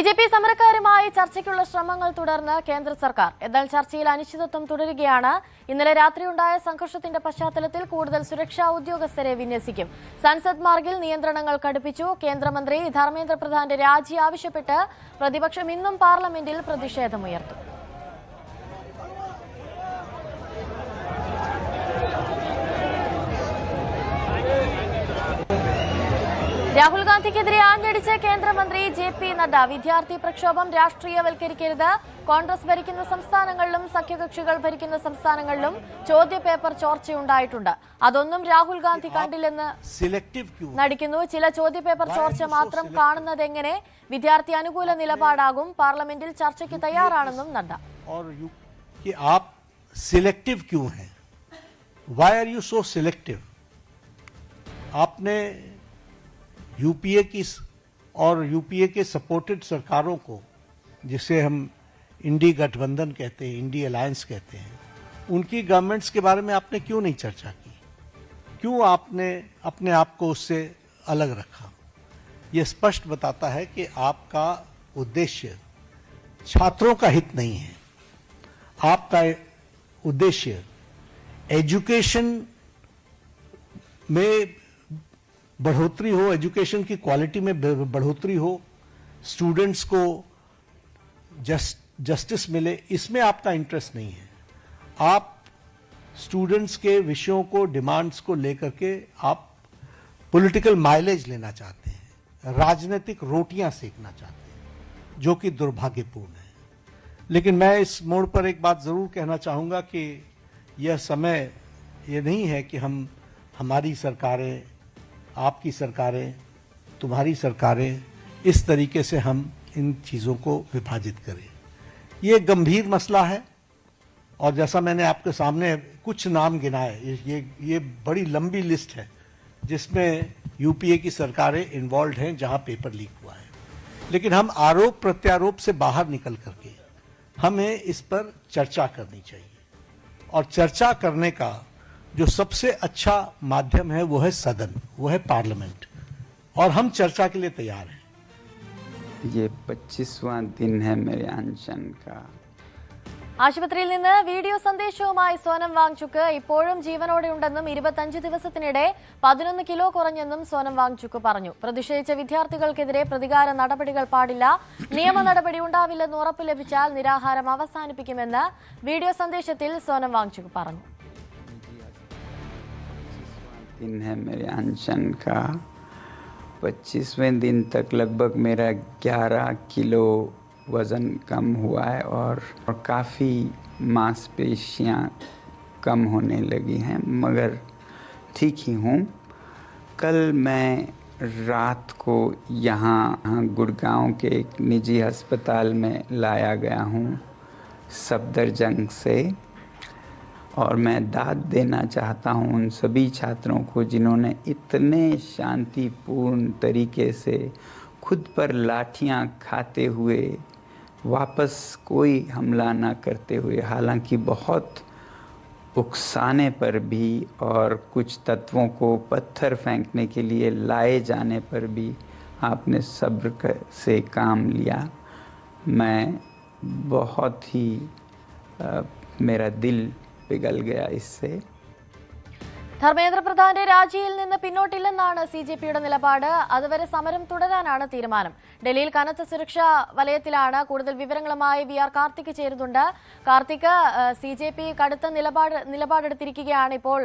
BJP സമരക്കാരുമായി ചർച്ചയ്ക്കുള്ള ശ്രമങ്ങൾ തുടർന്ന് കേന്ദ്ര സർക്കാർ. എന്നാൽ ചർച്ചയിൽ അനിശ്ചിതത്വം തുടരുകയാണ്. ഇന്നലെ രാത്രിയുണ്ടായ സംഘർഷത്തിന്റെ പശ്ചാത്തലത്തിൽ കൂടുതൽ സുരക്ഷാ ഉദ്യോഗസ്ഥരെ വിന്യസിക്കും. സൻസദ് മാർഗിൽ നിയന്ത്രണങ്ങൾ കടുപ്പിച്ചു. കേന്ദ്രമന്ത്രി ധർമ്മേന്ദ്ര പ്രധാന്റെ രാജി ആവശ്യപ്പെട്ട് പ്രതിപക്ഷം ഇന്നും പാർലമെന്റിൽ പ്രതിഷേധമുയർത്തും. രാഹുൽ ഗാന്ധിക്കെതിരെ ആഞ്ഞടിച്ച കേന്ദ്രമന്ത്രി JP നദ്ദ. വിദ്യാർത്ഥി പ്രക്ഷോഭം രാഷ്ട്രീയവൽക്കരിക്കരുത്. കോൺഗ്രസ് ഭരിക്കുന്ന സംസ്ഥാനങ്ങളിലും സഖ്യകക്ഷികൾ ഭരിക്കുന്ന സംസ്ഥാനങ്ങളിലും ചോദ്യപേപ്പർ ചോർച്ചയുണ്ടായിട്ടുണ്ട്. അതൊന്നും രാഹുൽ ഗാന്ധി കണ്ടില്ലെന്ന് നടിക്കുന്നു. ചില ചോദ്യപേപ്പർ ചോർച്ച മാത്രം കാണുന്നതെങ്ങനെ? വിദ്യാർത്ഥി അനുകൂല നിലപാടാകും. പാർലമെന്റിൽ ചർച്ചയ്ക്ക് തയ്യാറാണെന്നും നദ്ദ. यूपीए की और यूपीए के सपोर्टेड सरकारों को, जिसे हम इंडी गठबंधन कहते हैं, इंडी अलायंस कहते हैं, उनकी गवर्नमेंट्स के बारे में आपने क्यों नहीं चर्चा की? क्यों आपने अपने आप को उससे अलग रखा? ये स्पष्ट बताता है कि आपका उद्देश्य छात्रों का हित नहीं है। आपका उद्देश्य एजुकेशन में बढ़ोतरी हो, एजुकेशन की क्वालिटी में बढ़ोतरी हो, स्टूडेंट्स को जस्टिस मिले, इसमें आपका इंटरेस्ट नहीं है। आप स्टूडेंट्स के विषयों को, डिमांड्स को लेकर के आप पॉलिटिकल माइलेज लेना चाहते हैं, राजनीतिक रोटियां सेकना चाहते हैं, जो कि दुर्भाग्यपूर्ण है। लेकिन मैं इस मोड़ पर एक बात जरूर कहना चाहूंगा कि यह समय ये नहीं है कि हमारी सरकारें, आपकी सरकारें, तुम्हारी सरकारें, इस तरीके से हम इन चीज़ों को विभाजित करें। ये गंभीर मसला है और जैसा मैंने आपके सामने कुछ नाम गिनाए, ये बड़ी लंबी लिस्ट है जिसमें यूपीए की सरकारें इन्वॉल्व हैं जहां पेपर लीक हुआ है। लेकिन हम आरोप प्रत्यारोप से बाहर निकल करके हमें इस पर चर्चा करनी चाहिए, और चर्चा करने का जो सबसे अच्छा माध्यम है वो है सदन, वो है पार्लियामेंट, और हम चर्चा के लिए तैयार हैं। ये 25वां दिन है मेरे अनशन का. ആശുപത്രിയിൽ നിന്ന് വീഡിയോ സന്ദേശവുമായി സോനം വാങ്ചുക്ക് ഇപ്പോഴും ജീവനോടെയുണ്ടെന്നും 25 ദിവസത്തിനിടെ 11 കിലോ കുറഞ്ഞെന്നും സോനം വാങ്ചുക്ക് പറഞ്ഞു. പ്രതിഷേധിച്ച വിദ്യാർത്ഥികൾക്കെതിരെ പ്രതികാര നടപടികൾ പാടില്ല, നിയമ നടപടി ഉണ്ടാവില്ലെന്ന് ഉറപ്പ് ലഭിച്ചാൽ നിരാഹാരം അവസാനിപ്പിക്കുമെന്ന് വീഡിയോ സന്ദേശത്തിൽ സോനം വാങ്ചുക്ക് പറഞ്ഞു. दिन है मेरे अनशन का. 25वें दिन तक लगभग मेरा 11 किलो वज़न कम हुआ है और काफ़ी मांसपेशियाँ कम होने लगी हैं, मगर ठीक ही हूँ. कल मैं रात को यहाँ गुड़गांव के एक निजी अस्पताल में लाया गया हूँ सफदरजंग से, और मैं दाद देना चाहता हूँ उन सभी छात्रों को जिन्होंने इतने शांतिपूर्ण तरीके से खुद पर लाठियाँ खाते हुए वापस कोई हमला ना करते हुए, हालांकि बहुत उकसाने पर भी और कुछ तत्वों को पत्थर फेंकने के लिए लाए जाने पर भी आपने सब्र से काम लिया. मैं बहुत ही मेरा दिल पिघल गया इससे. ധർമ്മേന്ദ്ര പ്രധാന്റെ രാജിയിൽ നിന്ന് പിന്നോട്ടില്ലെന്നാണ് CJPയുടെ നിലപാട്. അതുവരെ സമരം തുടരാനാണ് തീരുമാനം. ഡൽഹിയിൽ കനത്ത സുരക്ഷാ വലയത്തിലാണ്. കൂടുതൽ വിവരങ്ങളുമായി VR കാർത്തിക് ചേരുന്നുണ്ട്. കാർത്തിക്, CJP കടുത്ത നിലപാടെടുത്തിരിക്കുകയാണ്. ഇപ്പോൾ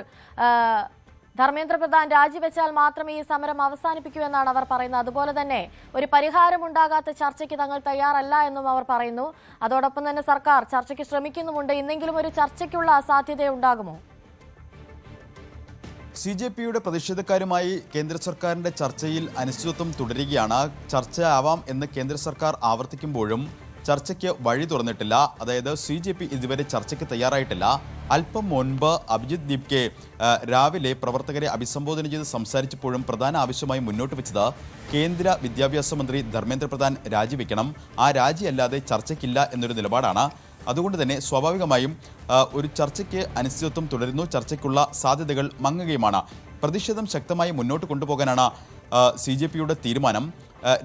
ധർമ്മേന്ദ്ര പ്രധാൻ രാജിവെച്ചാൽ മാത്രമേ ഈ സമരം അവസാനിപ്പിക്കൂ എന്നാണ് അവർ പറയുന്നത്. അതുപോലെ തന്നെ ഒരു പരിഹാരമുണ്ടാകാത്ത ചർച്ചയ്ക്ക് തങ്ങൾ തയ്യാറല്ല എന്നും അവർ പറയുന്നു. അതോടൊപ്പം തന്നെ സർക്കാർ ചർച്ചയ്ക്ക് ശ്രമിക്കുന്നുമുണ്ട്. ഇന്നെങ്കിലും ഒരു ചർച്ചയ്ക്കുള്ള സാധ്യതയുണ്ടാകുമോ? CJPയുടെ പ്രതിഷേധക്കാരുമായി കേന്ദ്ര സർക്കാരിന്റെ ചർച്ചയിൽ അനിശ്ചിതത്വം തുടരുകയാണ്. ചർച്ചയാവാം എന്ന് കേന്ദ്ര സർക്കാർ ആവർത്തിക്കുമ്പോഴും ചർച്ചയ്ക്ക് വഴി തുറന്നിട്ടില്ല. അതായത് CJP ഇതുവരെ ചർച്ചയ്ക്ക് തയ്യാറായിട്ടില്ല. അല്പം മുൻപ് അഭിജിത് ദീപ്കെ രാവിലെ പ്രവർത്തകരെ അഭിസംബോധന ചെയ്ത് സംസാരിച്ചപ്പോഴും പ്രധാന ആവശ്യമായി മുന്നോട്ട് വെച്ചത് കേന്ദ്ര വിദ്യാഭ്യാസ മന്ത്രി ധർമ്മേന്ദ്ര പ്രധാൻ രാജിവെക്കണം, ആ രാജിയല്ലാതെ ചർച്ചയ്ക്കില്ല എന്നൊരു നിലപാടാണ്. അതുകൊണ്ട് തന്നെ സ്വാഭാവികമായും ഒരു ചർച്ചയ്ക്ക് അനിശ്ചിതത്വം തുടരുന്നു. ചർച്ചയ്ക്കുള്ള സാധ്യതകൾ മങ്ങുകയുമാണ്. പ്രതിഷേധം ശക്തമായി മുന്നോട്ട് കൊണ്ടുപോകാനാണ് CJPയുടെ തീരുമാനം.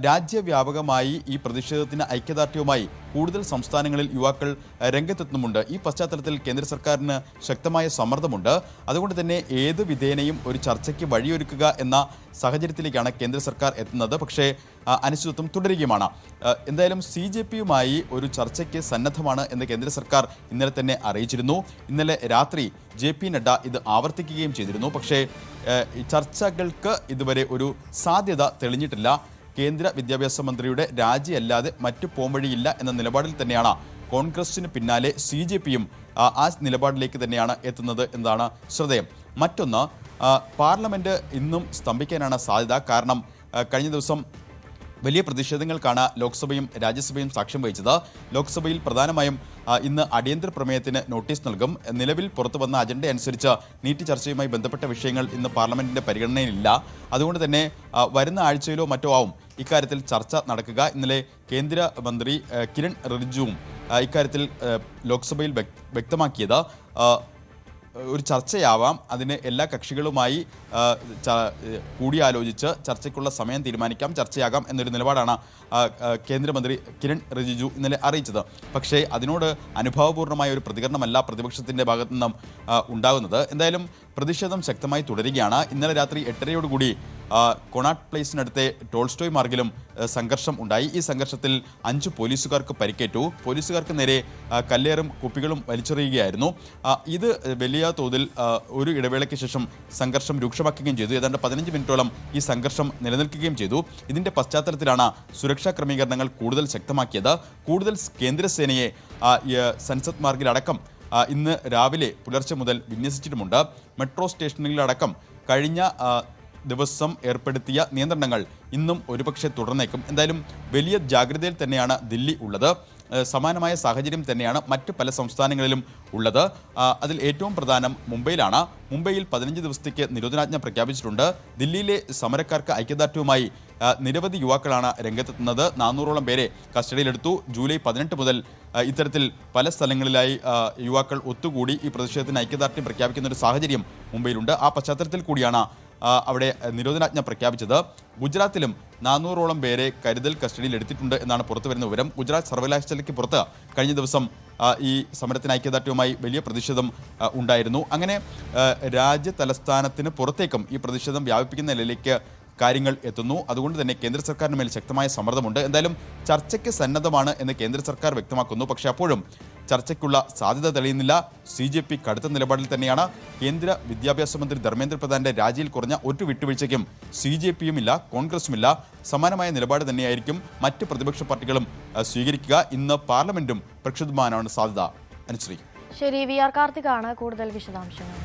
രാജ്യവ്യാപകമായി ഈ പ്രതിഷേധത്തിന് ഐക്യദാർഢ്യവുമായി കൂടുതൽ സംസ്ഥാനങ്ങളിൽ യുവാക്കൾ രംഗത്തെത്തുന്നുമുണ്ട്. ഈ പശ്ചാത്തലത്തിൽ കേന്ദ്ര സർക്കാരിന് ശക്തമായ സമ്മർദ്ദമുണ്ട്. അതുകൊണ്ട് തന്നെ ഏത് വിധേനയും ഒരു ചർച്ചയ്ക്ക് വഴിയൊരുക്കുക എന്ന സാഹചര്യത്തിലേക്കാണ് കേന്ദ്ര സർക്കാർ എത്തുന്നത്. പക്ഷേ അനിശ്ചിതത്വം തുടരുകയുമാണ്. എന്തായാലും CJPയുമായി ഒരു ചർച്ചയ്ക്ക് സന്നദ്ധമാണ് എന്ന് കേന്ദ്ര സർക്കാർ ഇന്നലെ തന്നെ അറിയിച്ചിരുന്നു. ഇന്നലെ രാത്രി JP നഡ്ഡ ഇത് ആവർത്തിക്കുകയും ചെയ്തിരുന്നു. പക്ഷേ ചർച്ചകൾക്ക് ഇതുവരെ ഒരു സാധ്യത തെളിഞ്ഞിട്ടില്ല. കേന്ദ്ര വിദ്യാഭ്യാസ മന്ത്രിയുടെ രാജിയല്ലാതെ മറ്റു പോംവഴിയില്ല എന്ന നിലപാടിൽ തന്നെയാണ് കോൺഗ്രസിന് പിന്നാലെ CJPയും ആ നിലപാടിലേക്ക് തന്നെയാണ് എത്തുന്നത് എന്നതാണ് ശ്രദ്ധേയം. മറ്റൊന്ന്, പാർലമെന്റ് ഇന്നും സ്തംഭിക്കാനാണ് സാധ്യത. കാരണം കഴിഞ്ഞ ദിവസം വലിയ പ്രതിഷേധങ്ങൾക്കാണ് ലോക്സഭയും രാജ്യസഭയും സാക്ഷ്യം വഹിച്ചത്. ലോക്സഭയിൽ പ്രധാനമായും ഇന്ന് അടിയന്തര പ്രമേയത്തിന് നോട്ടീസ് നൽകും. നിലവിൽ പുറത്തു വന്ന അജണ്ട അനുസരിച്ച് നീറ്റ് ചർച്ചയുമായി ബന്ധപ്പെട്ട വിഷയങ്ങൾ ഇന്ന് പാർലമെന്റിന്റെ പരിഗണനയിലില്ല. അതുകൊണ്ട് തന്നെ വരുന്ന ആഴ്ചയിലോ മറ്റോ ആവും ഇക്കാര്യത്തിൽ ചർച്ച നടക്കുക. ഇന്നലെ കേന്ദ്രമന്ത്രി കിരൺ റിജിജുവും ഇക്കാര്യത്തിൽ ലോക്സഭയിൽ വ്യക്തമാക്കിയത് ഒരു ചർച്ചയാവാം, അതിന് എല്ലാ കക്ഷികളുമായി കൂടിയാലോചിച്ച് ചർച്ചയ്ക്കുള്ള സമയം തീരുമാനിക്കാം, ചർച്ചയാകാം എന്നൊരു നിലപാടാണ് കേന്ദ്രമന്ത്രി കിരൺ റിജിജു ഇന്നലെ അറിയിച്ചത്. പക്ഷേ അതിനോട് അനുഭാവപൂർണ്ണമായ ഒരു പ്രതികരണമല്ല പ്രതിപക്ഷത്തിൻ്റെ ഭാഗത്തു നിന്നും ഉണ്ടാകുന്നത്. എന്തായാലും പ്രതിഷേധം ശക്തമായി തുടരുകയാണ്. ഇന്നലെ രാത്രി 8:30യോടുകൂടി കൊണാട്ട് പ്ലേസിനടുത്തെ ടോൾസ്റ്റോയ് മാർഗിലും സംഘർഷം ഉണ്ടായി. ഈ സംഘർഷത്തിൽ 5 പോലീസുകാർക്ക് പരിക്കേറ്റു. പോലീസുകാർക്ക് നേരെ കല്ലേറും കുപ്പികളും വലിച്ചെറിയുകയായിരുന്നു. ഇത് വലിയ തോതിൽ ഒരു ഇടവേളയ്ക്ക് ശേഷം സംഘർഷം രൂക്ഷമാക്കുകയും ചെയ്തു. ഏതാണ്ട് 15 മിനിറ്റോളം ഈ സംഘർഷം നിലനിൽക്കുകയും ചെയ്തു. ഇതിന്റെ പശ്ചാത്തലത്തിലാണ് സുരക്ഷാ ക്രമീകരണങ്ങൾ കൂടുതൽ ശക്തമാക്കിയത്. കൂടുതൽ കേന്ദ്രസേനയെ സൻസദ് മാർഗിലടക്കം ഇന്ന് രാവിലെ പുലർച്ചെ മുതൽ വിന്യസിച്ചിട്ടുമുണ്ട്. മെട്രോ സ്റ്റേഷനുകളിലടക്കം കഴിഞ്ഞ ദിവസം ഏർപ്പെടുത്തിയ നിയന്ത്രണങ്ങൾ ഇന്നും ഒരുപക്ഷെ തുടർന്നേക്കും. എന്തായാലും വലിയ ജാഗ്രതയിൽ തന്നെയാണ് ദില്ലി ഉള്ളത്. സമാനമായ സാഹചര്യം തന്നെയാണ് മറ്റ് പല സംസ്ഥാനങ്ങളിലും ഉള്ളത്. അതിൽ ഏറ്റവും പ്രധാനം മുംബൈയിലാണ്. മുംബൈയിൽ 15 ദിവസത്തേക്ക് നിരോധനാജ്ഞ പ്രഖ്യാപിച്ചിട്ടുണ്ട്. ദില്ലിയിലെ സമരക്കാർക്ക് ഐക്യദാർഢ്യവുമായി നിരവധി യുവാക്കളാണ് രംഗത്തെത്തുന്നത്. 400ഓളം പേരെ കസ്റ്റഡിയിലെടുത്തു. ജൂലൈ 18 മുതൽ ഇത്തരത്തിൽ പല സ്ഥലങ്ങളിലായി യുവാക്കൾ ഒത്തുകൂടി ഈ പ്രതിഷേധത്തിന് ഐക്യദാർഢ്യം പ്രഖ്യാപിക്കുന്ന ഒരു സാഹചര്യം മുംബൈയിലുണ്ട്. ആ പശ്ചാത്തലത്തിൽ കൂടിയാണ് അവിടെ നിരോധനാജ്ഞ പ്രഖ്യാപിച്ചത്. ഗുജറാത്തിലും 400ഓളം പേരെ കരുതൽ കസ്റ്റഡിയിൽ എടുത്തിട്ടുണ്ട് എന്നാണ് പുറത്തുവരുന്ന വിവരം. ഗുജറാത്ത് സർവകലാശാലയ്ക്ക് പുറത്ത് കഴിഞ്ഞ ദിവസം ഈ സമരത്തിന് ഐക്യദാർഢ്യവുമായി വലിയ പ്രതിഷേധം ഉണ്ടായിരുന്നു. അങ്ങനെ രാജ്യ തലസ്ഥാനത്തിന് പുറത്തേക്കും ഈ പ്രതിഷേധം വ്യാപിപ്പിക്കുന്ന നിലയിലേക്ക് കാര്യങ്ങൾ എത്തുന്നു. അതുകൊണ്ട് തന്നെ കേന്ദ്ര സർക്കാരിന് മേൽ ശക്തമായ സമ്മർദ്ദമുണ്ട്. എന്തായാലും ചർച്ചയ്ക്ക് സന്നദ്ധമാണ് എന്ന് കേന്ദ്ര സർക്കാർ വ്യക്തമാക്കുന്നു. പക്ഷേ അപ്പോഴും ചർച്ചയ്ക്കുള്ള സാധ്യത തെളിയുന്നില്ല. CJP കടുത്ത നിലപാടിൽ തന്നെയാണ്. കേന്ദ്ര വിദ്യാഭ്യാസ മന്ത്രി ധർമ്മേന്ദ്ര പ്രധാന്റെ രാജിയിൽ കുറഞ്ഞ ഒരു വിട്ടുവീഴ്ചയ്ക്കും CJPയും ഇല്ല, കോൺഗ്രസുമില്ല. സമാനമായ നിലപാട് തന്നെയായിരിക്കും മറ്റ് പ്രതിപക്ഷ പാർട്ടികളും സ്വീകരിക്കുക. ഇന്ന് പാർലമെന്റും പ്രക്ഷുബ്ധമാനാണ് സാധ്യത. അനുശ്രീ. ശരി, VR കാർത്തികാണ് കൂടുതൽ വിശദാംശങ്ങൾ.